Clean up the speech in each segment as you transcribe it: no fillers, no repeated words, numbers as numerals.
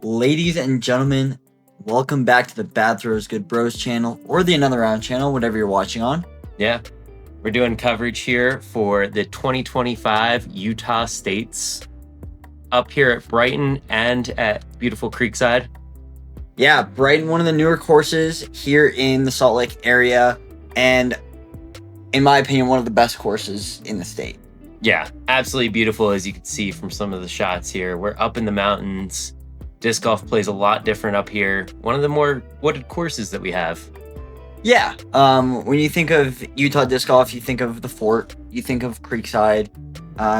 Ladies and gentlemen, welcome back to the Bad Throws Good Bros channel, or the Another Round channel, whatever you're watching on. Yeah, we're doing coverage here for the 2025 Utah States up here at Brighton and at beautiful Creekside. Yeah, Brighton, one of the newer courses here in the Salt Lake area, and in my opinion, one of the best courses in the state. Yeah, absolutely beautiful, as you can see from some of the shots here. We're up in the mountains. Disc golf plays a lot different up here. One of the more wooded courses that we have. Yeah, when you think of Utah disc golf, you think of the Fort, you think of Creekside,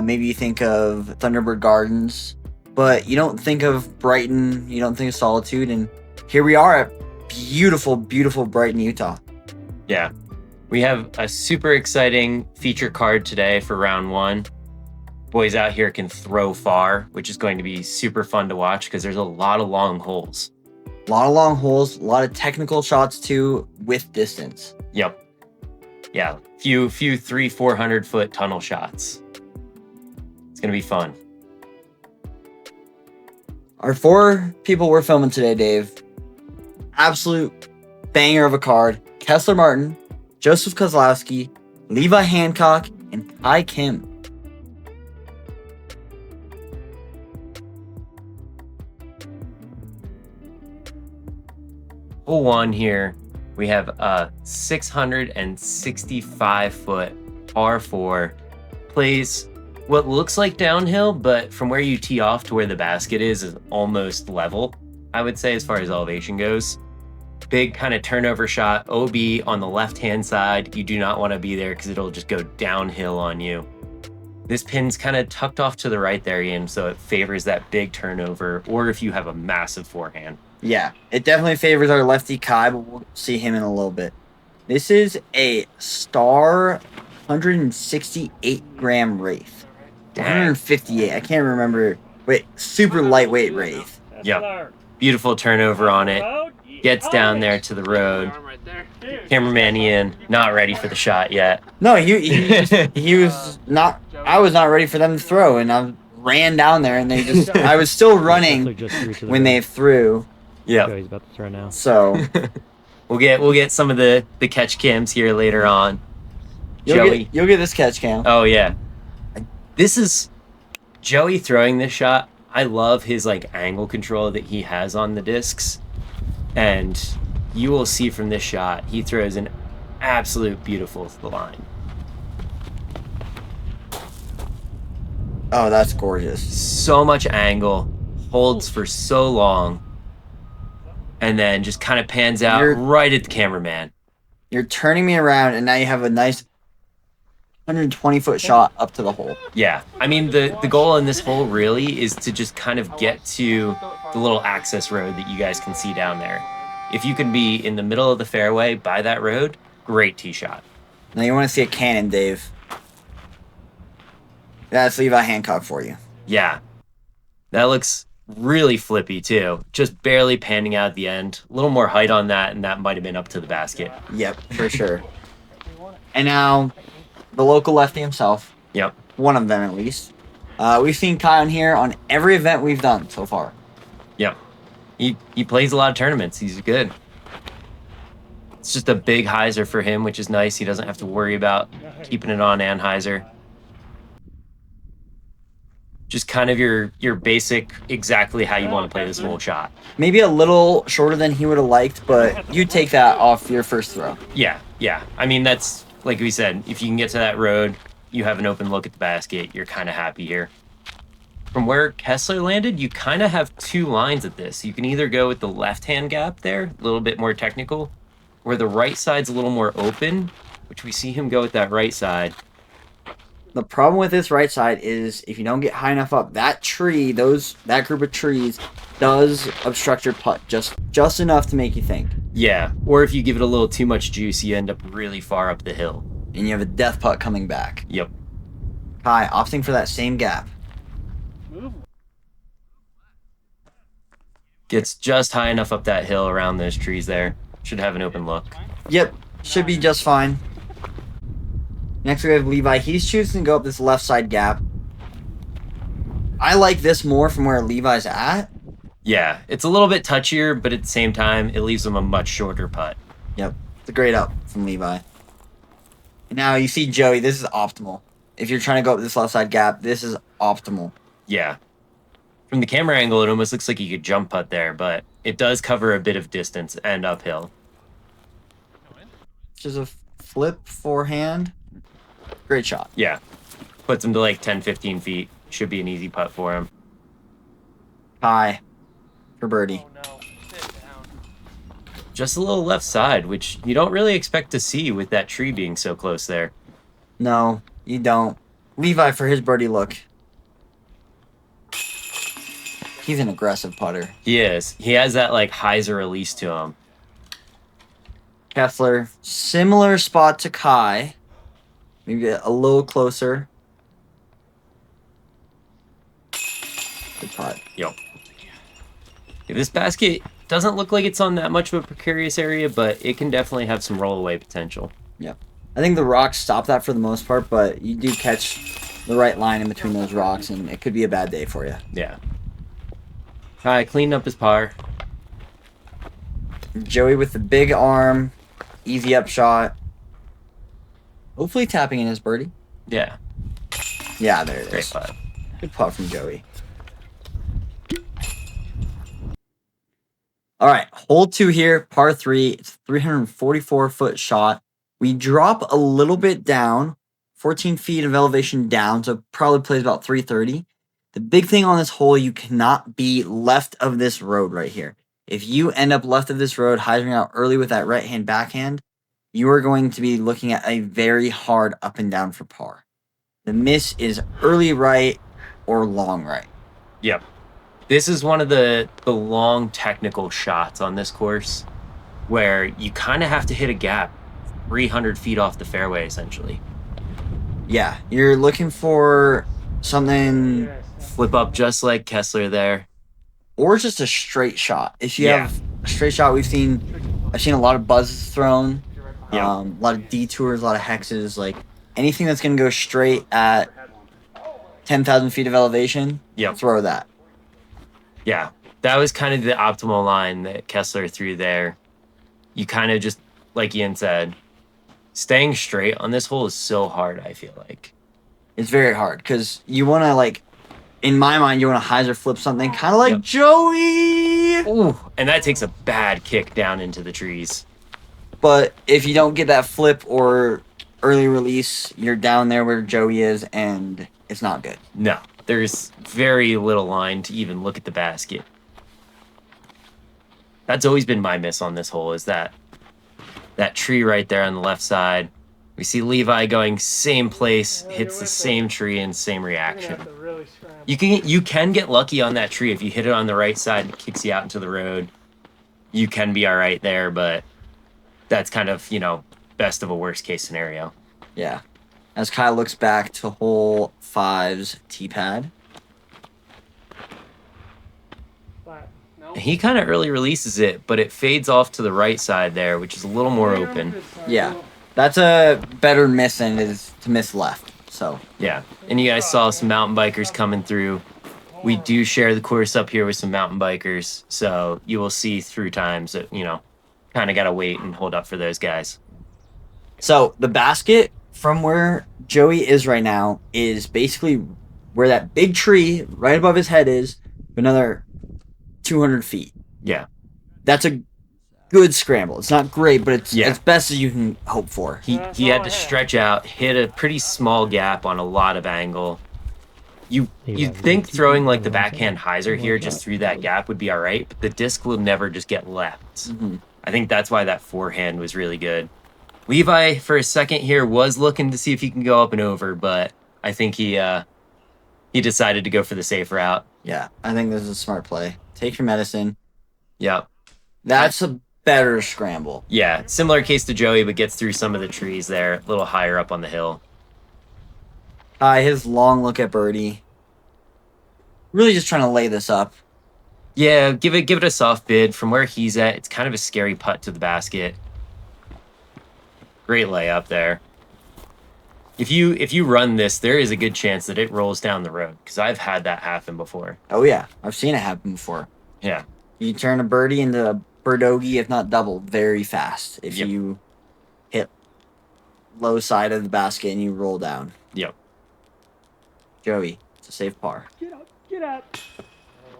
maybe you think of Thunderbird Gardens, but you don't think of Brighton, you don't think of Solitude, and here we are at beautiful, beautiful Brighton, Utah. Yeah, we have a super exciting feature card today for round one. Boys out here can throw far, which is going to be super fun to watch because there's a lot of long holes. A lot of long holes, a lot of technical shots too, with distance. Yep. Yeah, few 300-400 foot tunnel shots. It's gonna be fun. Our four people we're filming today, Dave. Absolute banger of a card. Kessler Martin, Joseph Kozlowski, Levi Hancock, and Kai Kim. Hole one here, we have a 665 foot par 4. Plays what looks like downhill, but from where you tee off to where the basket is almost level, I would say, as far as elevation goes. Big kind of turnover shot, OB on the left-hand side. You do not want to be there because it'll just go downhill on you. This pin's kind of tucked off to the right there, Ian, so it favors that big turnover, or if you have a massive forehand. Yeah, it definitely favors our lefty Kai, but we'll see him in a little bit. This is a Star 168 gram Wraith. 158, I can't remember. Wait, super lightweight Wraith. Yep. Beautiful turnover on it. Gets down there to the road. Cameraman Ian, not ready for the shot yet. No, he was not. I was not ready for them to throw, and I ran down there, and they just. I was still running when they threw. Yeah. He's about to throw now. So we'll get some of the catch cams here later on. You'll get this catch cam. Oh yeah. This is Joey throwing this shot. I love his like angle control that he has on the discs. And you will see from this shot, he throws an absolute beautiful line. Oh, that's gorgeous. So much angle, holds for so long, and then just kind of pans out right at the cameraman. You're turning me around, and now you have a nice 120-foot shot up to the hole. Yeah, I mean, the goal in this hole really is to just kind of get to the little access road that you guys can see down there. If you can be in the middle of the fairway by that road, great tee shot. Now you want to see a cannon, Dave. That's Levi Hancock for you. Yeah, that looks really flippy too. Just barely panning out at the end. A little more height on that, and that might have been up to the basket. Yep, for sure. And now, the local lefty himself. Yep. One of them, at least. We've seen Kai on here on every event we've done so far. Yep. He plays a lot of tournaments. He's good. It's just a big hyzer for him, which is nice. He doesn't have to worry about keeping it on Anheuser. Just kind of your basic, exactly how you want to play this whole shot. Maybe a little shorter than he would have liked, but you take that off your first throw. Yeah. I mean, that's, like we said, if you can get to that road, you have an open look at the basket, you're kind of happy here. From where Kessler landed, you kind of have two lines at this. You can either go with the left-hand gap there, a little bit more technical, or the right side's a little more open, which we see him go with that right side. The problem with this right side is if you don't get high enough up, that tree, that group of trees does obstruct your putt just enough to make you think. Yeah, or if you give it a little too much juice, you end up really far up the hill. And you have a death putt coming back. Yep. Kai opting for that same gap. Gets just high enough up that hill around those trees there. Should have an open look. Yep, should be just fine. Next we have Levi. He's choosing to go up this left side gap. I like this more from where Levi's at, Yeah, it's a little bit touchier, but at the same time, it leaves him a much shorter putt. Yep. It's a great up from Levi. Now you see Joey. This is optimal. If you're trying to go up this left side gap, this is optimal. Yeah. From the camera angle, it almost looks like you could jump putt there, but it does cover a bit of distance and uphill. Just a flip forehand. Great shot. Yeah. Puts him to like 10, 15 feet. Should be an easy putt for him. High for birdie. Oh no. Sit down. Just a little left side, which you don't really expect to see with that tree being so close there. No, you don't. Levi for his birdie look. He's an aggressive putter. He is. He has that like hyzer release to him. Kessler, similar spot to Kai. Maybe a little closer. Good putt. Yep. This basket doesn't look like it's on that much of a precarious area, but it can definitely have some roll-away potential. Yep. I think the rocks stop that for the most part, but you do catch the right line in between those rocks, and it could be a bad day for you. Yeah. Kai cleaned up his par. Joey with the big arm, easy up shot. Hopefully tapping in his birdie. Yeah. Yeah, there it Great is. putt. Good putt from Joey. All right, hole 2 here, par 3. It's a 344-foot shot. We drop a little bit down, 14 feet of elevation down, so it probably plays about 330. The big thing on this hole, you cannot be left of this road right here. If you end up left of this road, hyzering out early with that right-hand backhand, you are going to be looking at a very hard up and down for par. The miss is early right or long right. Yep. This is one of the long technical shots on this course where you kind of have to hit a gap 300 feet off the fairway, essentially. Yeah, you're looking for something, Flip up just like Kessler there. or just a straight shot. If you Yeah. have a straight shot, I've seen a lot of buzzes thrown, Yeah. a lot of detours, a lot of hexes. Like anything that's going to go straight at 10,000 feet of elevation, Yep. throw that. Yeah. That was kind of the optimal line that Kessler threw there. You kind of just, like Ian said, staying straight on this hole is so hard, I feel like. It's very hard because you want to, in my mind, you want to hyzer flip something kind of like Yep. Joey. Ooh, and that takes a bad kick down into the trees. But if you don't get that flip or early release, you're down there where Joey is, and it's not good. No, there's very little line to even look at the basket. That's always been my miss on this hole, is that tree right there on the left side. We see Levi going same place, hits the same tree and same reaction. You can get lucky on that tree if you hit it on the right side and it kicks you out into the road. You can be all right there, but that's kind of, best of a worst case scenario. Yeah. As Kyle looks back to hole 5's tee pad. And he kind of early releases it, but it fades off to the right side there, which is a little more open. Yeah. That's a better miss than it is to miss left. So, Yeah. And you guys saw some mountain bikers coming through. We do share the course up here with some mountain bikers, so you will see through times that, kind of got to wait and hold up for those guys. so the basket from where Joey is right now is basically where that big tree right above his head is, another 200 feet. Yeah. That's a good scramble. It's not great, but it's Yeah. as best as you can hope for. He had to stretch out, hit a pretty small gap on a lot of angle. You'd think throwing like the backhand hyzer here just through that gap would be all right, but the disc will never just get left. Mhm. I think that's why that forehand was really good. Levi, for a second here, was looking to see if he can go up and over, but I think he decided to go for the safe route. Yeah, I think this is a smart play. Take your medicine. Yep. That's a better scramble. Yeah, similar case to Joey, but gets through some of the trees there, a little higher up on the hill. His long look at birdie. Really just trying to lay this up. Yeah, give it a soft bid. From where he's at, it's kind of a scary putt to the basket. Great layup there. If you run this, there is a good chance that it rolls down the road, because I've had that happen before. Oh yeah, I've seen it happen before. Yeah. You turn a birdie into a birdogey, if not double, very fast. If Yep. you hit low side of the basket and you roll down. Yep. Joey, it's a safe par. Get up, get up.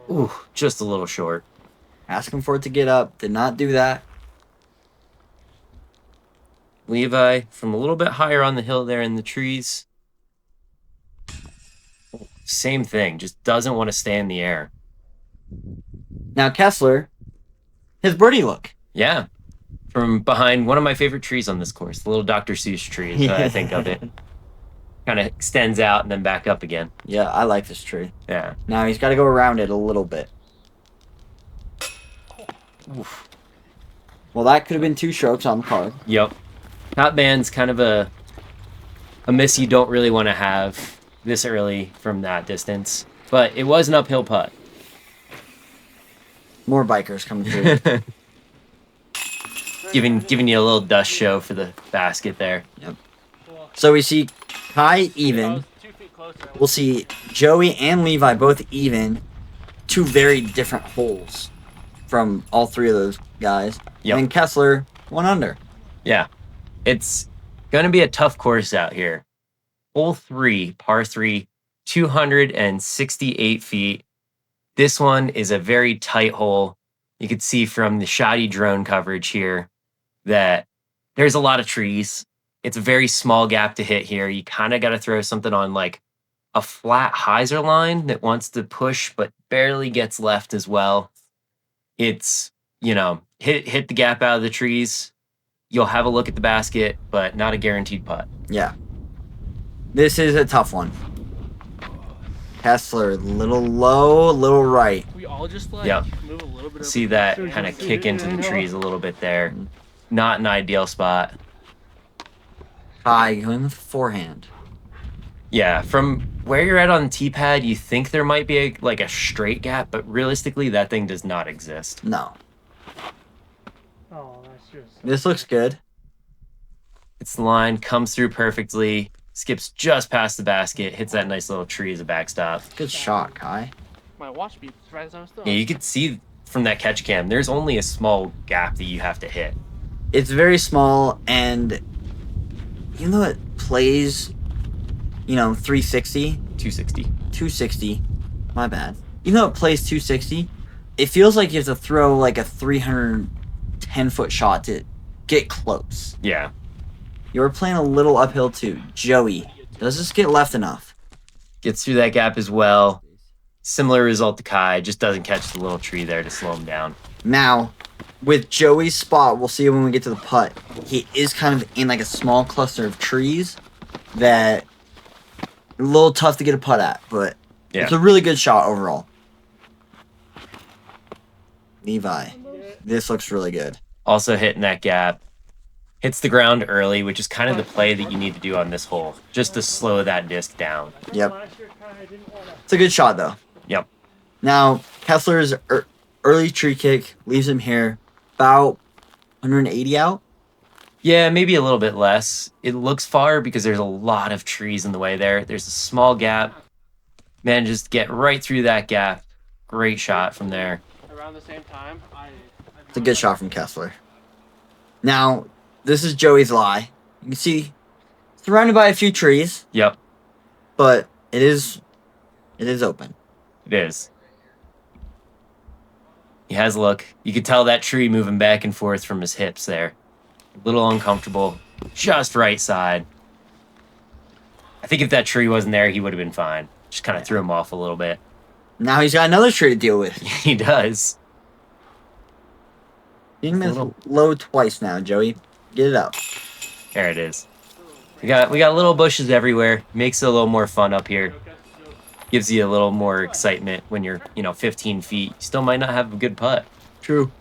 Ooh, just a little short. Asking for it to get up, did not do that. Levi from a little bit higher on the hill there in the trees. Same thing, just doesn't want to stay in the air. Now Kessler, his birdie look. Yeah. From behind one of my favorite trees on this course, the little Dr. Seuss tree, is what I think of it. Kind of extends out and then back up again. Yeah, I like this tree. Yeah. Now he's got to go around it a little bit. Oof. Well, that could have been 2 strokes on the card. Yep. Top band's kind of a miss you don't really want to have this early from that distance. But it was an uphill putt. More bikers coming through. giving you a little dust show for the basket there. Yep. So we see Kai even. We'll see Joey and Levi both even. 2 very different holes from all 3 of those guys. Yep. And Kessler 1 under. Yeah. It's going to be a tough course out here. Hole 3, par 3, 268 feet. This one is a very tight hole. You can see from the shoddy drone coverage here that there's a lot of trees. It's a very small gap to hit here. You kind of got to throw something on like a flat hyzer line that wants to push but barely gets left as well. It's, hit the gap out of the trees. You'll have a look at the basket, but not a guaranteed putt. Yeah. This is a tough one. Kessler, little low, little right. We all just like Yep. move a little bit. See that kind of kick into the trees a little bit there. Not an ideal spot. Kai going with forehand. Yeah, from where you're at on the tee pad, you think there might be a straight gap, but realistically, that thing does not exist. No. Oh, that's just. This looks good. It's the line, comes through perfectly, skips just past the basket, hits that nice little tree as a backstop. Good shot, Kai. My watch beeps right as I was done. Yeah, you can see from that catch cam, there's only a small gap that you have to hit. It's very small, and even though it plays, 360, 260. 260, my bad. Even though it plays 260, it feels like you have to throw like a 310-foot shot to get close. Yeah. You're playing a little uphill too. Joey, does this get left enough? Gets through that gap as well. Similar result to Kai, just doesn't catch the little tree there to slow him down. Now, with Joey's spot, we'll see when we get to the putt. He is kind of in like a small cluster of trees that a little tough to get a putt at, but Yeah. it's a really good shot overall. Levi, this looks really good. Also hitting that gap. Hits the ground early, which is kind of the play that you need to do on this hole, just to slow that disc down. Yep. It's a good shot though. Yep. Now, Kessler's early tree kick leaves him here about 180 out. Yeah, maybe a little bit less. It looks far because there's a lot of trees in the way there. There's a small gap. Manages to get right through that gap. Great shot from there. Around the same time, It's a good shot from Kessler. Now, this is Joey's lie. You can see surrounded by a few trees, Yep, but it is open. it is. He has a look. You could tell that tree moving back and forth from his hips there. A little uncomfortable. Just right side. I think if that tree wasn't there, he would have been fine. Just kind of threw him off a little bit. Now he's got another tree to deal with. He does. You missed low twice now, Joey. Get it up. There it is. We got little bushes everywhere. Makes it a little more fun up here. Gives you a little more excitement when you're, 15 feet. You still might not have a good putt. True.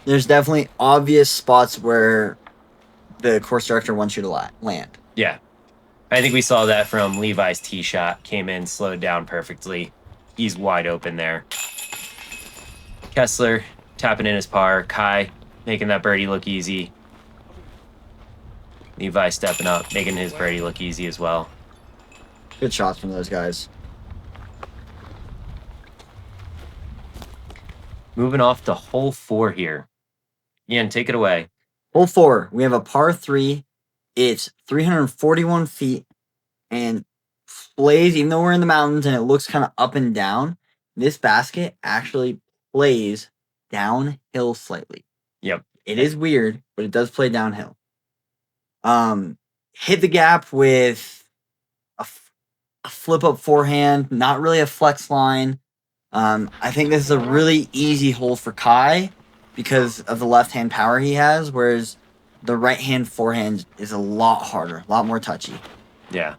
There's definitely obvious spots where the course director wants you to land. Yeah. I think we saw that from Levi's tee shot. Came in, slowed down perfectly. He's wide open there. Kessler tapping in his par. Kai making that birdie look easy. Levi stepping up, making his birdie look easy as well. Good shots from those guys. Moving off to hole 4 here. Ian, take it away. Hole 4, we have a par 3. It's 341 feet and plays, even though we're in the mountains and it looks kind of up and down, this basket actually plays downhill slightly. Yep. It is weird, but it does play downhill. Hit the gap with a flip up forehand, not really a flex line. I think this is a really easy hole for Kai because of the left-hand power he has, whereas the right-hand forehand is a lot harder, a lot more touchy. Yeah.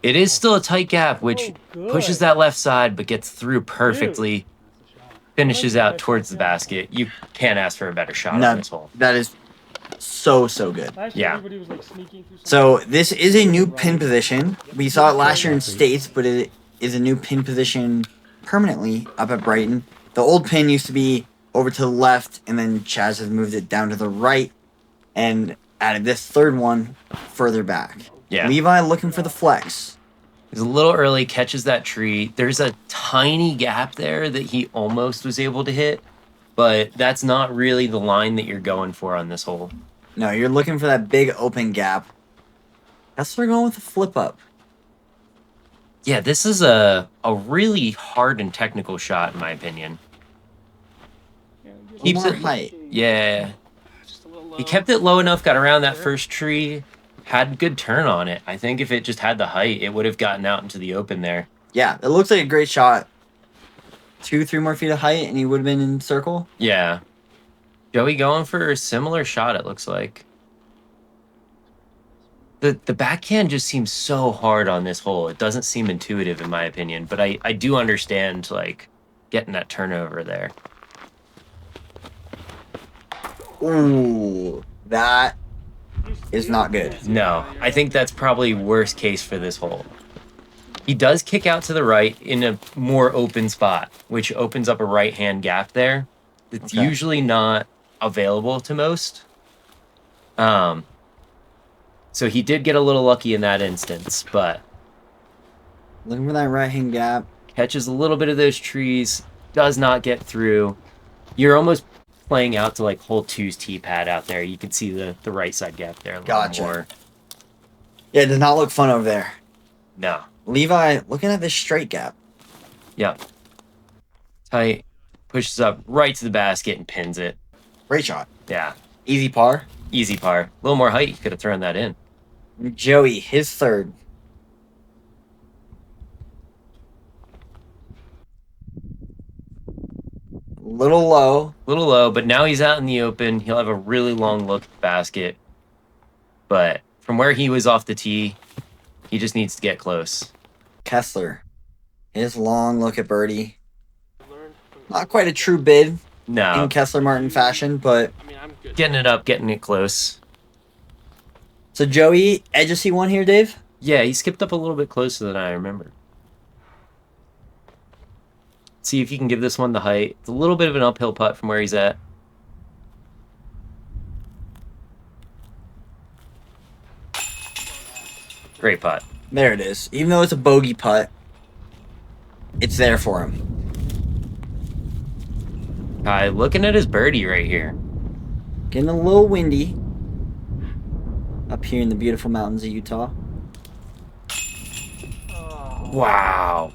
It is still a tight gap, which pushes that left side, but gets through perfectly. Finishes out towards the basket. You can't ask for a better shot on this hole. That is so good. Yeah. So this is a new pin position. We saw it last year in States, but it is a new pin position permanently up at Brighton. The old pin used to be over to the left, and then Chaz has moved it down to the right and added this third one further back. Yeah. Levi looking for the flex. He's a little early, catches that tree. There's a tiny gap there that he almost was able to hit, but that's not really the line that you're going for on this hole. No, you're looking for that big open gap. That's why we're going with the flip up. Yeah, this is a really hard and technical shot, in my opinion. Keeps it height. Yeah. He kept it low enough, got around that first tree, had good turn on it. I think if it just had the height, it would have gotten out into the open there. Yeah, it looks like a great shot. 2-3 more feet of height, and he would have been in circle. Yeah. Joey going for a similar shot, it looks like. The backhand just seems so hard on this hole. It doesn't seem intuitive, in my opinion, but I do understand, like, getting that turnover there. Ooh, that is not good. No, I think that's probably worst case for this hole. He does kick out to the right in a more open spot, which opens up a right-hand gap there. It's usually not available to most. So he did get a little lucky in that instance, but looking for that right-hand gap. Catches a little bit of those trees, does not get through. You're almost playing out to like hole 2's tee pad out there. You can see the right side gap there a little more. Yeah, it does not look fun over there. No. Levi looking at this straight gap. Yep. Tight. Pushes up right to the basket and pins it. Great shot. Yeah. Easy par. Easy par. A little more height, you could have thrown that in. Joey, his third. Little low. Little low, but now he's out in the open. He'll have a really long look at the basket. But from where he was off the tee, he just needs to get close. Kessler. His long look at birdie. Not quite a true bid in Kessler Martin fashion, but getting it up, getting it close. So Joey, edges he won here, Dave? Yeah, he skipped up a little bit closer than I remember. See if you can give this one the height. It's a little bit of an uphill putt from where he's at. Great putt. There it is. Even though it's a bogey putt, it's there for him. Kai looking at his birdie right here. Getting a little windy up here in the beautiful mountains of Utah. Wow.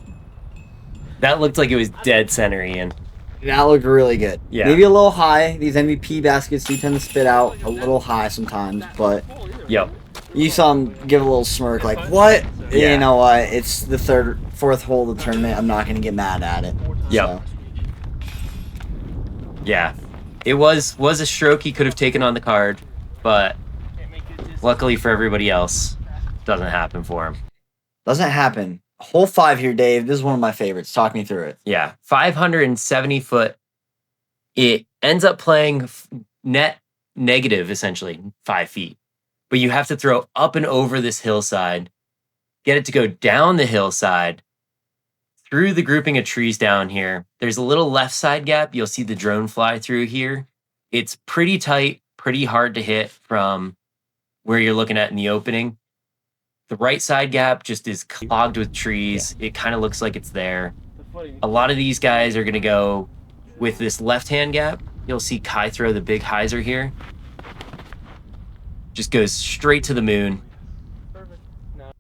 That looked like it was dead center, Ian. That looked really good. Yeah. Maybe a little high. These MVP baskets do tend to spit out a little high sometimes, but yep. You saw him give a little smirk like, what? Yeah. You know what? It's the fourth hole of the tournament. I'm not going to get mad at it. Yep. So. Yeah. It was a stroke he could have taken on the card, but luckily for everybody else, doesn't happen for him. Doesn't happen. Hole 5 here, Dave. This is one of my favorites. Talk me through it. Yeah. 570 foot. It ends up playing net negative, essentially, 5 feet. But you have to throw up and over this hillside, get it to go down the hillside, through the grouping of trees down here. There's a little left side gap. You'll see the drone fly through here. It's pretty tight, pretty hard to hit from where you're looking at in the opening. The right side gap just is clogged with trees. It kind of looks like it's there. A lot of these guys are going to go with this left-hand gap, you'll see Kai throw the big hyzer here. Just goes straight to the moon. Perfect. No.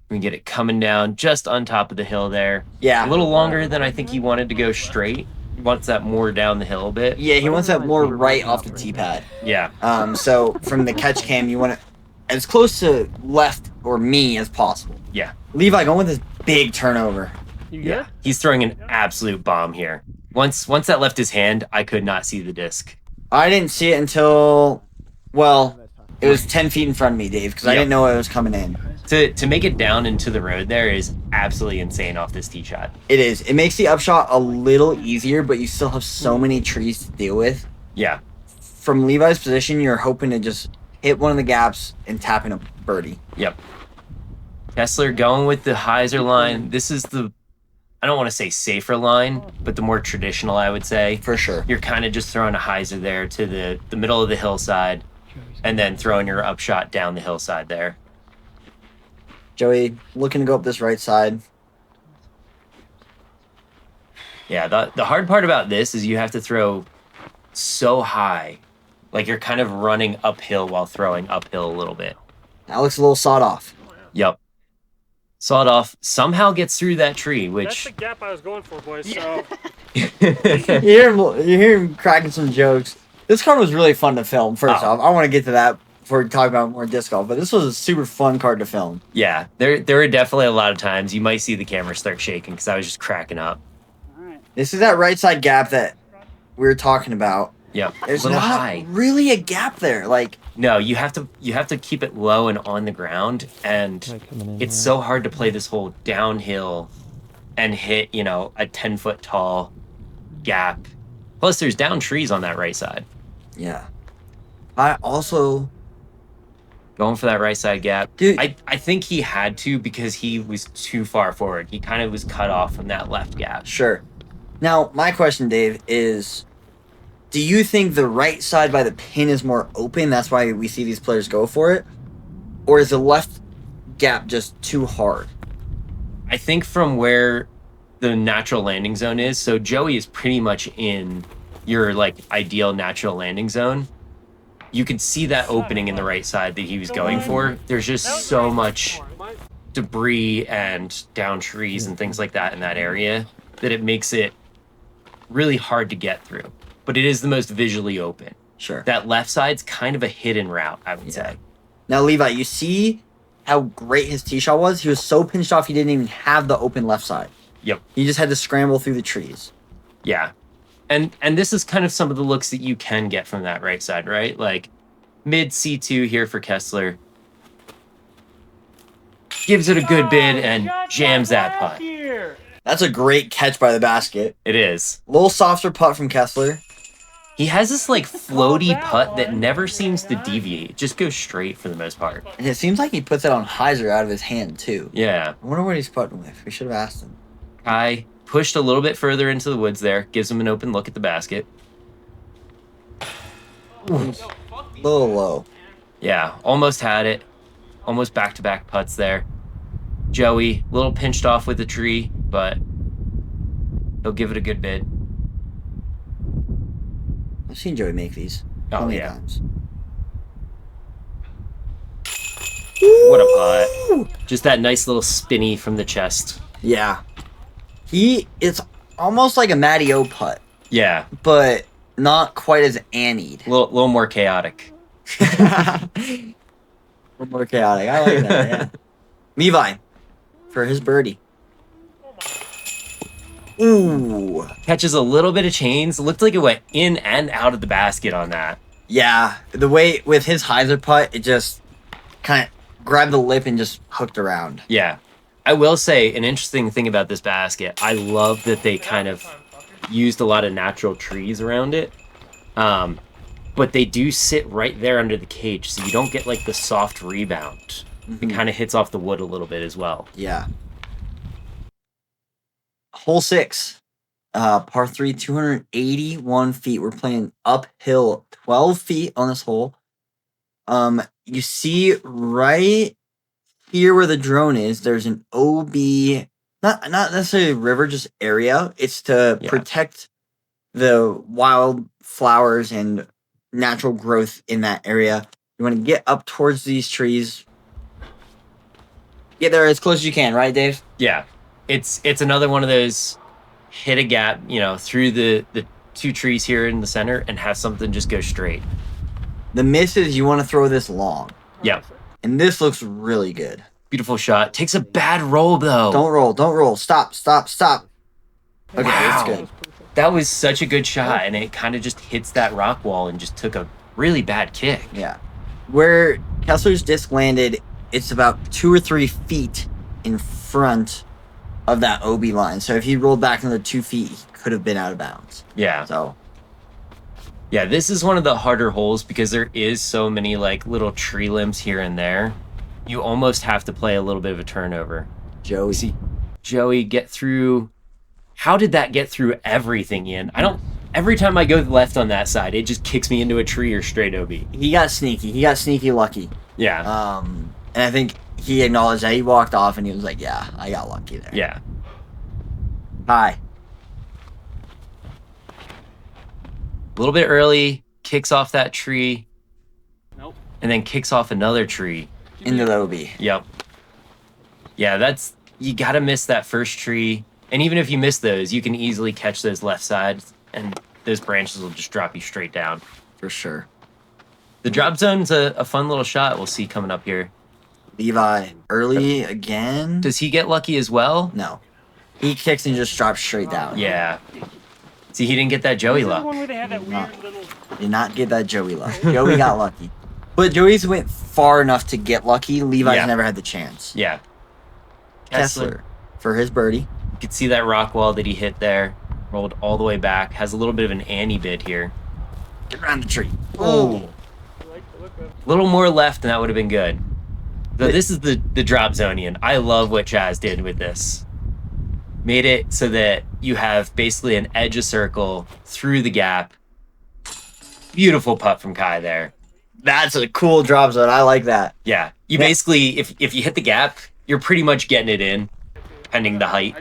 We can get it coming down just on top of the hill there. Yeah. A little longer than I think he wanted to go straight. He wants that more down the hill a bit. Yeah, he wants that more right off the tee pad. Yeah. So from the catch cam, you want it as close to left or me as possible. Yeah. Levi going with this big turnover. You good? Yeah. He's throwing an absolute bomb here. Once that left his hand, I could not see the disc. I didn't see it until, well, it was 10 feet in front of me, Dave, because I Yep. didn't know it was coming in. To make it down into the road there is absolutely insane off this tee shot. It is. It makes the upshot a little easier, but you still have so many trees to deal with. Yeah. From Levi's position, you're hoping to just hit one of the gaps and tap in a birdie. Yep. Kessler going with the hyzer line. This is the, I don't want to say safer line, but the more traditional, I would say. For sure. You're kind of just throwing a hyzer there to the middle of the hillside and then throwing your upshot down the hillside there. Joey, looking to go up this right side. Yeah, the hard part about this is you have to throw so high. Like you're kind of running uphill while throwing uphill a little bit. That looks a little sawed off. Yep. Sawed off, somehow gets through that tree, That's which... the gap I was going for, boys. So You hear him cracking some jokes. This card was really fun to film, first Oh. off. I want to get to that before we talk about more disc golf, but this was a super fun card to film. Yeah, there were definitely a lot of times you might see the camera start shaking because I was just cracking up. This is that right side gap that we were talking about. Yep, There's a little not high. really a gap there. Like, No, you have to keep it low and on the ground, and it's so hard to play this whole downhill and hit, a 10-foot tall gap. Plus, there's down trees on that right side. yeah. I also, Going for that right side gap. Dude. I think he had to because he was too far forward. He kind of was cut off from that left gap. sure. Now, my question, Dave, is do you think the right side by the pin is more open? That's why we see these players go for it? Or is the left gap just too hard? I think from where the natural landing zone is, so Joey is pretty much in your ideal natural landing zone. You could see that opening in the right side that he was going for. There's just so much debris and down trees and things like that in that area that it makes it really hard to get through. But it is the most visually open. Sure. That left side's kind of a hidden route, I would say. Now, Levi, you see how great his tee shot was? He was so pinched off he didn't even have the open left side. Yep. He just had to scramble through the trees. Yeah. And this is kind of some of the looks that you can get from that right side, right? Like mid C2 here for Kessler. Gives it a good bid and jams that putt. That's a great catch by the basket. It is. A little softer putt from Kessler. He has this floaty putt that never seems to deviate. It just goes straight for the most part. And it seems like he puts it on hyzer out of his hand, too. Yeah. I wonder what he's putting with. We should have asked him. Kai pushed a little bit further into the woods there. Gives him an open look at the basket. A little low. Yeah, almost had it. Almost back-to-back putts there. Joey, a little pinched off with the tree, but he'll give it a good bid. I've seen Joey make these. Oh, plenty of yeah. times. What a putt. Just that nice little spinny from the chest. Yeah. It's almost like a Matty O putt, Yeah, but not quite as Annied. a little more chaotic. A little more chaotic. I like that, yeah. Levi, for his birdie. Ooh. Catches a little bit of chains. Looked like it went in and out of the basket on that. Yeah, the way with his hyzer putt, it just kind of grabbed the lip and just hooked around. Yeah. I will say an interesting thing about this basket. I love that they kind of used a lot of natural trees around it. But they do sit right there under the cage, so you don't get the soft rebound. It kind of hits off the wood a little bit as well. Yeah. Hole 6, par 3, 281 feet. We're playing uphill 12 feet on this hole. You see right here where the drone is, there's an OB Not necessarily river, just area. It's to Yeah. protect the wild flowers and natural growth in that area. You want to get up towards these trees. Get there as close as you can, right, Dave? Yeah. It's another one of those hit a gap, through the two trees here in the center and have something just go straight. The miss is you want to throw this long. Yeah. And this looks really good. Beautiful shot. Takes a bad roll though. Don't roll. Stop. Okay, Wow. that's good. That was such a good shot, and it kind of just hits that rock wall and just took a really bad kick. Yeah. Where Kessler's disc landed, it's about 2 or 3 feet in front of that OB line. So if he rolled back another 2 feet, he could have been out of bounds. Yeah. So Yeah, this is one of the harder holes because there is so many like little tree limbs here and there. You almost have to play a little bit of a turnover. Joey. See, Joey get through. How did that get through everything, Ian? Every time I go left on that side, it just kicks me into a tree or straight OB. He got sneaky. He got sneaky lucky. Yeah. And I think he acknowledged that. He walked off and he was like, yeah, I got lucky there. Yeah. Hi. A little bit early, kicks off that tree, Nope. and then kicks off another tree. Into the OB. Yep. Yeah, you gotta miss that first tree. And even if you miss those, you can easily catch those left sides, and those branches will just drop you straight down. For sure. The drop zone's a fun little shot we'll see coming up here. Levi early again. Does he get lucky as well? No. He kicks and just drops straight down. Yeah. See, he didn't get that Joey Is this the luck. one where they had that weird little... Did not get that Joey luck. Joey got lucky. But Joey's went far enough to get lucky. Levi's Yeah. never had the chance. Yeah. Kessler for his birdie. You can see that rock wall that he hit there. Rolled all the way back. Has a little bit of an Annie bid here. Get around the tree. Oh. I like the look of... A little more left, and that would have been good. So this is the drop zonian. I love what Chaz did with this. Made it so that you have basically an edge of circle through the gap. Beautiful putt from Kai there. That's a cool drop zone. I like that. Yeah. You basically, if you hit the gap, you're pretty much getting it in, pending the height.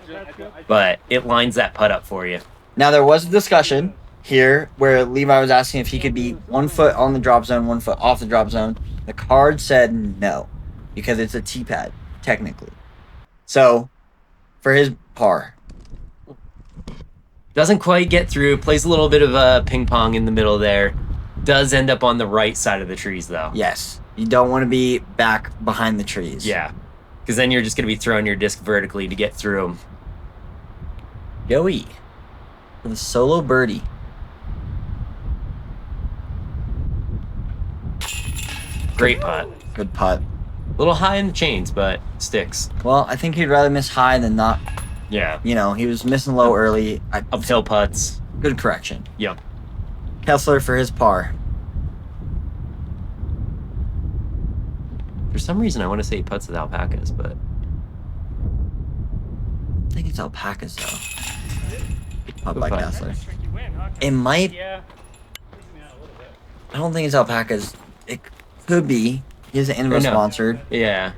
But it lines that putt up for you. Now, there was a discussion here where Levi was asking if he could be 1 foot on the drop zone, 1 foot off the drop zone. The card said no, because it's a tee pad, technically. So, for his par. Doesn't quite get through. Plays a little bit of ping pong in the middle there. Does end up on the right side of the trees, though. Yes. You don't want to be back behind the trees. Yeah. Because then you're just going to be throwing your disc vertically to get through them. Joey with a solo birdie. Great putt. Good putt. A little high in the chains, but sticks. Well, I think he'd rather miss high than not. Yeah. He was missing low early. Uphill putts. Good correction. Yep. Kessler for his par. For some reason, I want to say he putts with alpacas, but I think it's alpacas, though. Putt by putt. Kessler. Tricky win, huh? It might. Yeah. I don't think it's alpacas. It could be. He's an Innova no. sponsored. yeah.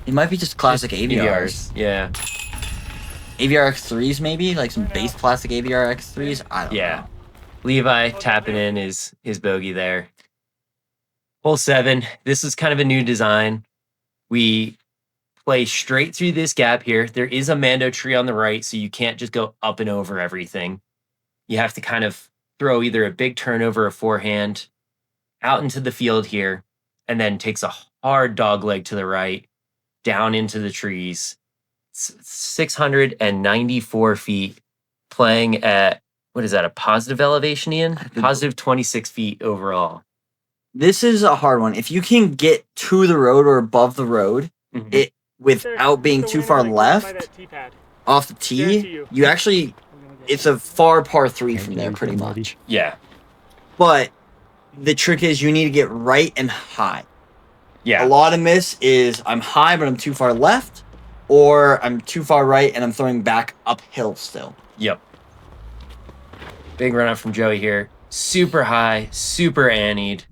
It might be just classic AVRs. AVRs. Yeah. AVR X3s, maybe? Like some base plastic AVR X3s? I don't Yeah. know. Levi tapping in his bogey there. Hole 7. This is kind of a new design. We play straight through this gap here. There is a Mando tree on the right, so you can't just go up and over everything. You have to kind of throw either a big turnover or forehand out into the field here, and then takes a hard dog leg to the right, down into the trees. It's 694 feet, playing at, what is that, a positive elevation, Ian? Positive 26 feet overall. This is a hard one. If you can get to the road or above the road, Mhm. it without being too far left off the Guarantee tee, you. you actually, it's a far par 3 from there, pretty much. Yeah. But the trick is you need to get right and high. Yeah. A lot of miss is I'm high, but I'm too far left, or I'm too far right and I'm throwing back uphill still. Yep. Big run up from Joey here. Super high, super annied.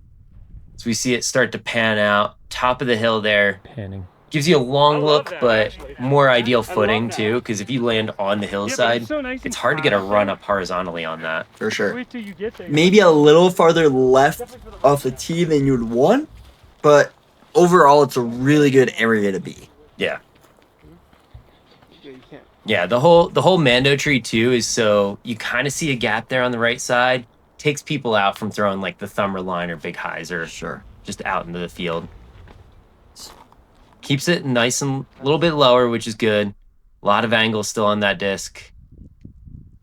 So we see it start to pan out. Top of the hill there. Panning. Gives you a long I love look, that, but actually. more ideal love footing that. too, because if you land on the Yeah, but hillside, it's so nice and it's hard to get a flat. run up horizontally on that. For sure. Wait till you get there. Maybe a little farther left off the tee than you'd want, but overall, it's a really good area to be. Yeah. Yeah, you can't. Yeah, the whole Mando tree too is so you kind of see a gap there on the right side. Takes people out from throwing like the thumber line or big hyzer Sure. just out into the field. Keeps it nice and a little bit lower, which is good. A lot of angle still on that disc.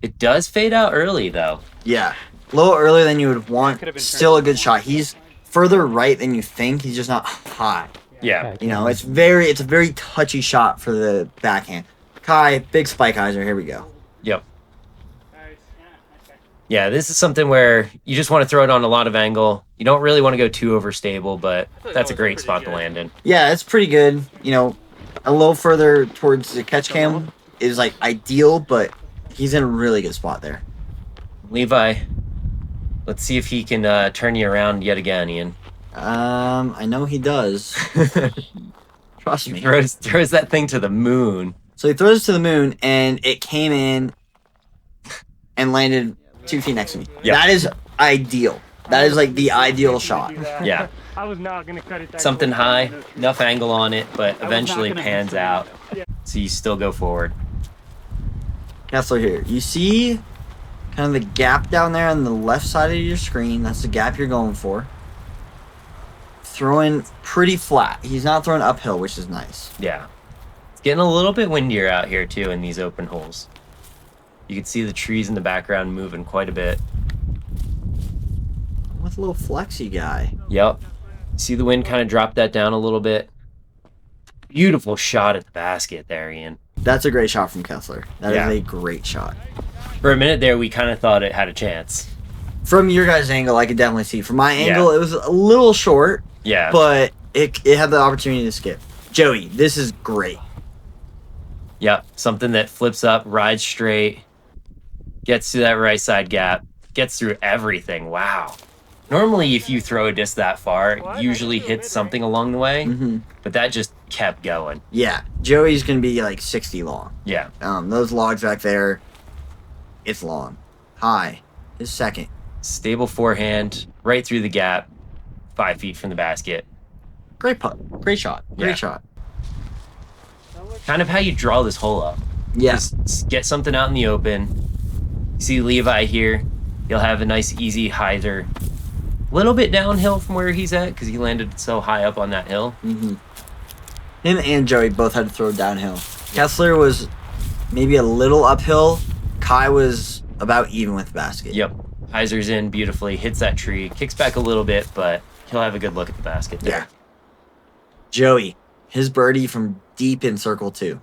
It does fade out early though. Yeah. A little earlier than you would want. Could have been Still a good shot. He's further right than you think. He's just not high. Yeah. You know, it's a very touchy shot for the backhand. Kai, big spike hyzer. Here we go. Yep. Nice. Yeah, this is something where you just want to throw it on a lot of angle. You don't really want to go too overstable, but that's a great spot to land in. Yeah, it's pretty good. You know, a little further towards the catch cam is like ideal, but he's in a really good spot there. Levi, let's see if he can turn you around yet again, Ian. I know he does. Trust me. Throws that thing to the moon. So he throws it to the moon, and it came in and landed 2 feet next to me. Yep. That is ideal. That is like the ideal shot. Yeah. I was not gonna cut it that Something close. high, enough angle on it, but not eventually gonna pans consider out. Yeah. So you still go forward. Kessler here. You see kind of the gap down there on the left side of your screen. That's the gap you're going for. Throwing pretty flat. He's not throwing uphill, which is nice. Yeah. It's getting a little bit windier out here too in these open holes. You can see the trees in the background moving quite a bit. With a little flexy guy. Yep. See the wind kind of drop that down a little bit. Beautiful shot at the basket there, Ian. That's a great shot from Kessler. That Yeah. is a great shot. For a minute there, we kind of thought it had a chance. From your guys' angle, I could definitely see. From my Yeah. angle, it was a little short, Yeah. but it had the opportunity to skip. Joey, this is great. Yep. Something that flips up, rides straight, gets to that right side gap, gets through everything. Wow. Normally, if you throw a disc that far, it usually hits something along the way, Mm-hmm. but that just kept going. Yeah, Joey's going to be like 60 long. Yeah. Those logs back there, it's long. High, his second. Stable forehand, right through the gap, 5 feet from the basket. Great putt. Great shot. Great Yeah. shot. Kind of how you draw this hole up. Yeah. Just get something out in the open. See Levi here. He'll have a nice, easy hyzer. Little bit downhill from where he's at because he landed so high up on that hill. Mm-hmm. Him and Joey both had to throw downhill. Kessler was maybe a little uphill. Kai was about even with the basket. Yep. Hyzer's in beautifully, hits that tree, kicks back a little bit, but he'll have a good look at the basket there. Yeah. Joey, his birdie from deep in circle 2.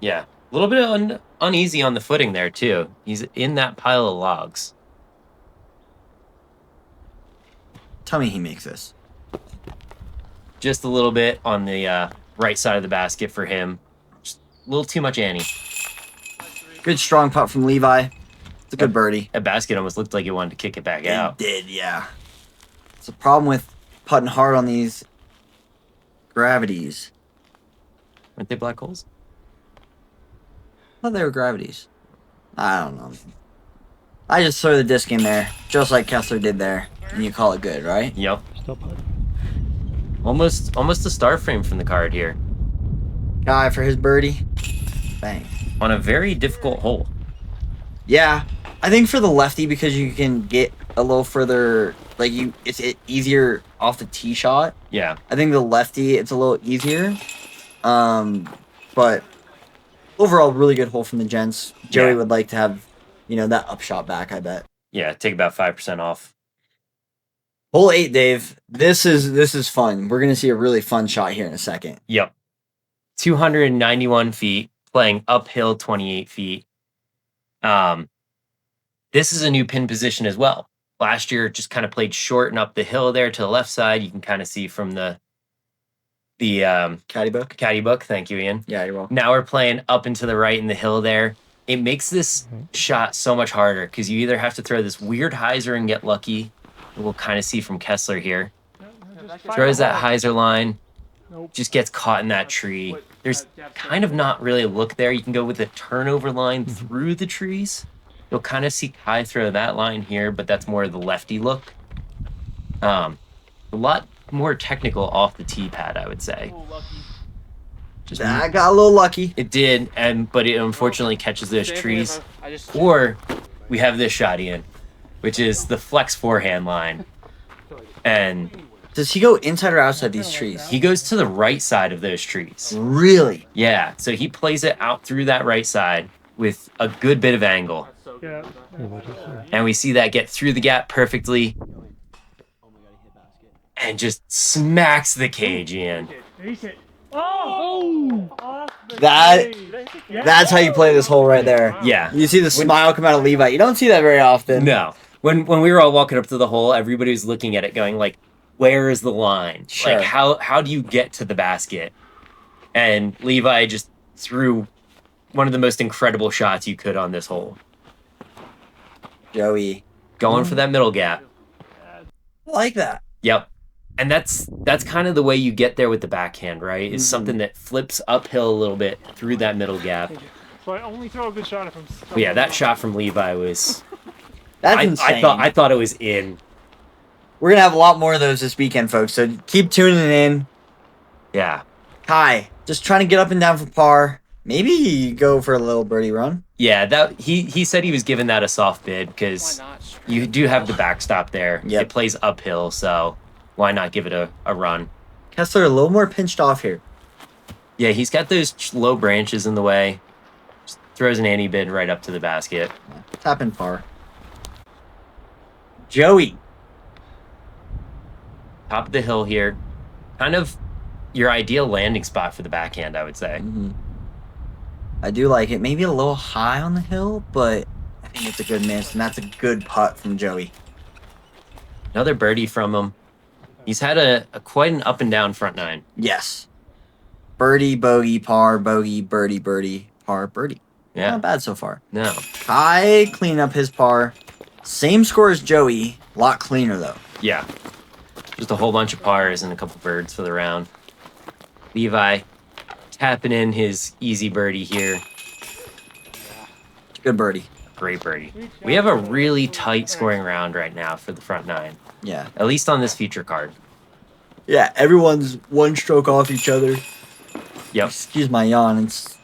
Yeah. A little bit uneasy on the footing there, too. He's in that pile of logs. Tell me he makes this. Just a little bit on the right side of the basket for him. Just a little too much Annie. Good strong putt from Levi. It's a good birdie. That basket almost looked like it wanted to kick it back out. It did, yeah. It's a problem with putting hard on these gravities. Aren't they black holes? I thought they were gravities. I don't know. I just throw the disc in there, just like Kessler did there, and you call it good, right? Yep. Still put. Almost a star frame from the card here. Guy for his birdie. Bang. On a very difficult hole. Yeah, I think for the lefty, because you can get a little further, like it's easier off the tee shot. Yeah. I think the lefty, it's a little easier. But overall, really good hole from the gents. Joey Yeah. would like to have, that upshot back, I bet. Yeah, take about 5% off. Hole 8, Dave. This is fun. We're gonna see a really fun shot here in a second. Yep. 291 feet, playing uphill 28 feet. This is a new pin position as well. Last year, just kind of played short and up the hill there to the left side. You can kind of see from the Caddy book. caddy book. Thank you, Ian. Yeah, you're welcome. Now we're playing up and to the right in the hill there. It makes this shot so much harder because you either have to throw this weird hyzer and get lucky. We'll kind of see from Kessler here. Throws that hyzer line, Nope. just gets caught in that tree. There's kind of not really a look there. You can go with a turnover line through the trees. You'll kind of see Kai throw that line here, but that's more the lefty look. A lot more technical off the tee pad, I would say. Just I got a little lucky. it did, but it unfortunately catches those trees. Or we have this shot, Ian, which is the flex forehand line. And Does he go inside or outside these trees? he goes to the right side of those trees. Really? Yeah, so he plays it out through that right side with a good bit of angle. Yeah. And we see that get through the gap perfectly and just smacks the cage, Ian. Ace it. Oh! Off the That- tee. Yeah. That's how you play this hole right there. Yeah. You see the smile come out of Levi. You don't see that very often. No. When we were all walking up to the hole, everybody was looking at it going like, where is the line? Sure. Like how do you get to the basket? And Levi just threw one of the most incredible shots you could on this hole. Joey. Going for that middle gap. I like that. Yep. And that's kind of the way you get there with the backhand, right? Is something that flips uphill a little bit through that middle gap. So I only throw a good shot if I'm. But yeah, that shot from Levi was That's insane. I thought it was in. We're going to have a lot more of those this weekend, folks. So keep tuning in. Yeah. Kai, just trying to get up and down for par. Maybe go for a little birdie run. Yeah, that he said he was giving that a soft bid because you do have the backstop there. Yep. It plays uphill, so why not give it a run? Kessler a little more pinched off here. Yeah, he's got those low branches in the way. Just throws an ante bid right up to the basket. Tapping par. Joey. Top of the hill here. Kind of your ideal landing spot for the backhand, I would say. I do like it. Maybe a little high on the hill, but I think it's a good miss, and that's a good putt from Joey. Another birdie from him. He's had a quite an up and down front nine. Yes. Birdie, bogey, par, bogey, birdie, birdie, par, birdie. Yeah. Not bad so far. No. Kai clean up his par. Same score as Joey. A lot cleaner, though. Yeah. Just a whole bunch of pars and a couple birds for the round. Levi tapping in his easy birdie here. Good birdie. Great birdie. We have a really tight scoring round right now for the front nine, Yeah. at least on this feature card. Yeah, everyone's one stroke off each other. Yep. Excuse my yawn. It's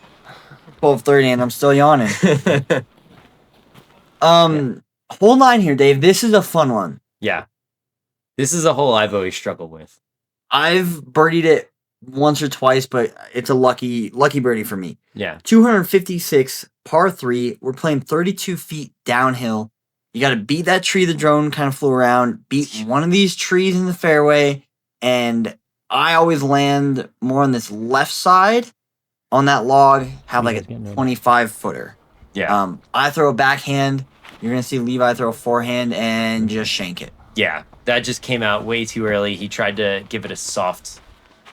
12:30 and I'm still yawning. Hole 9 here, Dave. This is a fun one. Yeah. This is a hole I've always struggled with. I've birdied it once or twice, but it's a lucky birdie for me. Yeah. 256, par 3. We're playing 32 feet downhill. You got to beat that tree the drone kind of flew around, beat one of these trees in the fairway, and I always land more on this left side on that log, have like a 25-footer. Yeah. I throw a backhand. You're going to see Levi throw a forehand and just shank it. Yeah. That just came out way too early. He tried to give it a soft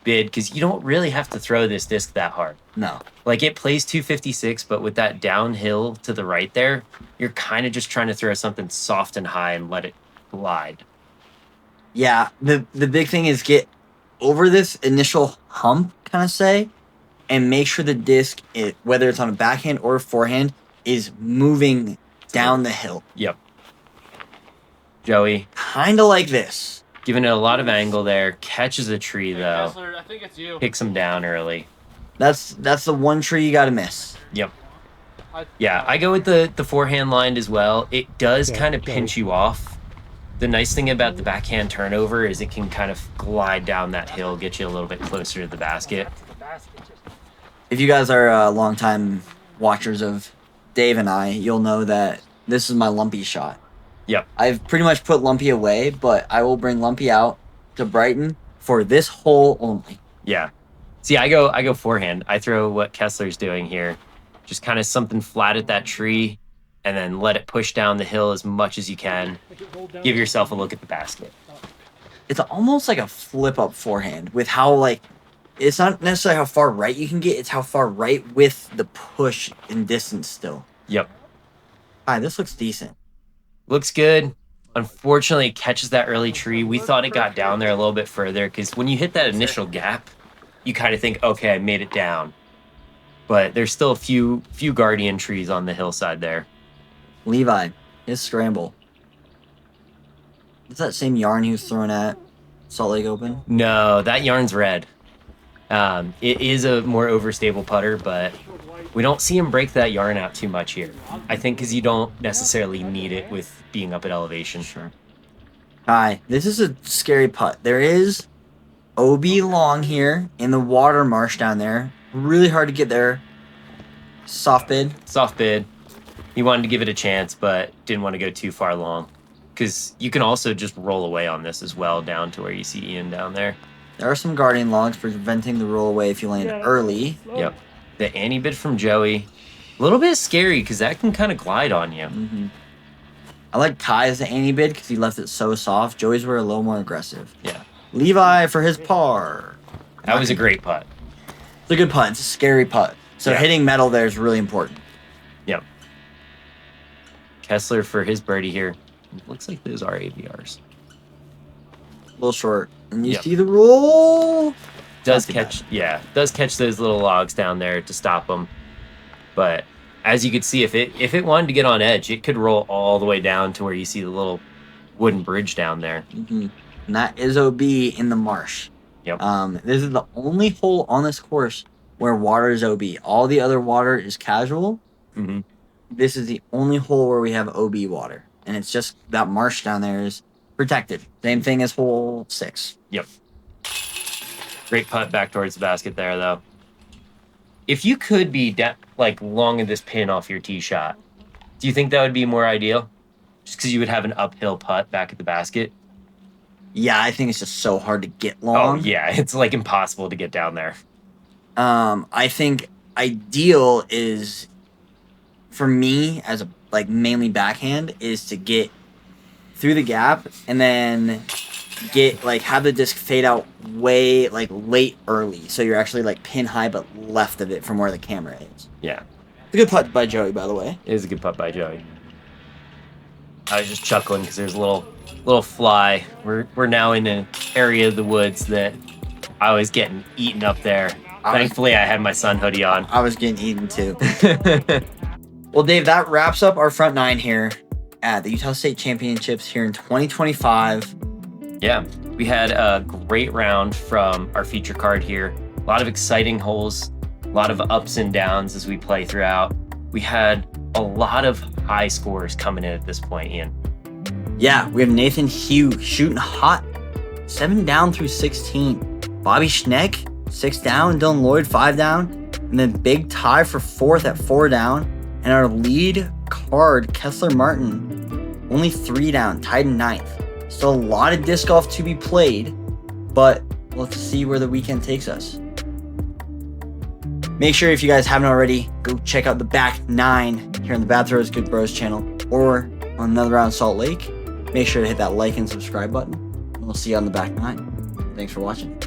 bid because you don't really have to throw this disc that hard. No. Like it plays 256, but with that downhill to the right there, you're kind of just trying to throw something soft and high and let it glide. Yeah, the big thing is get over this initial hump, kind of say, and make sure the disc, whether it's on a backhand or a forehand, is moving down the hill. Yep. Joey, Kind of like this. giving it a lot of angle there, catches a tree though, Kessler, I think it's you. kicks him down early. That's the one tree you got to miss. Yep. Yeah, I go with the forehand line as well. It does kind of pinch you off. The nice thing about the backhand turnover is it can kind of glide down that hill, get you a little bit closer to the basket. If you guys are longtime watchers of Dave and I, you'll know that this is my lumpy shot. Yep. I've pretty much put Lumpy away, but I will bring Lumpy out to Brighton for this hole only. Yeah. See, I go forehand. I throw what Kessler's doing here. Just kind of something flat at that tree and then let it push down the hill as much as you can. Give yourself a look at the basket. It's almost like a flip up forehand with how it's not necessarily how far right you can get, it's how far right with the push in distance still. Yep. Hi, this looks decent. Looks good. Unfortunately, it catches that early tree. We thought it got down there a little bit further because when you hit that initial gap, you kind of think, okay, I made it down. But there's still a few guardian trees on the hillside there. Levi, his scramble. Is that same yarn he was throwing at Salt Lake Open? No, that yarn's red. It is a more overstable putter, but we don't see him break that yarn out too much here. I think because you don't necessarily need it with being up at elevation. Sure. Hi, this is a scary putt. There is OB long here in the water marsh down there. Really hard to get there. Soft bid. Soft bid. He wanted to give it a chance, but didn't want to go too far long. Because you can also just roll away on this as well, down to where you see Ian down there. There are some guardian logs preventing the roll away if you land early. Yep. The Annie bid from Joey. A little bit scary because that can kind of glide on you. Mm-hmm. I like Kai's Annie bid because he left it so soft. Joey's were a little more aggressive. Yeah. Levi for his par. That was a great putt. It's a good putt. It's a scary putt. So Yeah. hitting metal there is really important. Yep. Kessler for his birdie here. Looks like those are AVRs. A little short. And you Yep. see the roll. Does Not too catch, yeah, does catch those little logs down there to stop them. But as you could see, if it wanted to get on edge, it could roll all the way down to where you see the little wooden bridge down there. Mm-hmm. And that is OB in the marsh. Yep. This is the only hole on this course where water is OB. All the other water is casual. Mm-hmm. This is the only hole where we have OB water. And it's just that marsh down there is protected. Same thing as hole 6. Yep. Great putt back towards the basket there, though. If you could be long of this pin off your tee shot, do you think that would be more ideal? Just because you would have an uphill putt back at the basket? Yeah, I think it's just so hard to get Oh, long. yeah. It's like impossible to get down there. I think ideal is, for me, as a mainly backhand, is to get through the gap and then have the disc fade out way late early, so you're actually pin high but left of it from where the camera is. Yeah. It's a good putt by Joey, by the way. It is a good putt by Joey. I was just chuckling because there's a little fly. We're now in an area of the woods that I was getting eaten up there. Thankfully, I had my sun hoodie on. I was getting eaten too. Well, Dave, that wraps up our front 9 here at the Utah State Championships here in 2025. Yeah, we had a great round from our feature card here. A lot of exciting holes, a lot of ups and downs as we play throughout. We had a lot of high scores coming in at this point, Ian. Yeah, we have Nathan Hugh shooting hot, 7 down through 16. Bobby Schneck, 6 down. Dylan Lloyd, 5 down. And then big tie for 4th at 4 down. And our lead card, Kessler Martin, only 3 down, tied in 9th. Still a lot of disc golf to be played, but let's see where the weekend takes us. Make sure, if you guys haven't already, go check out the back 9 here on the Bad Throws Good Bros channel or on Another Round Salt Lake. Make sure to hit that like and subscribe button, and we'll see you on the back 9. Thanks for watching.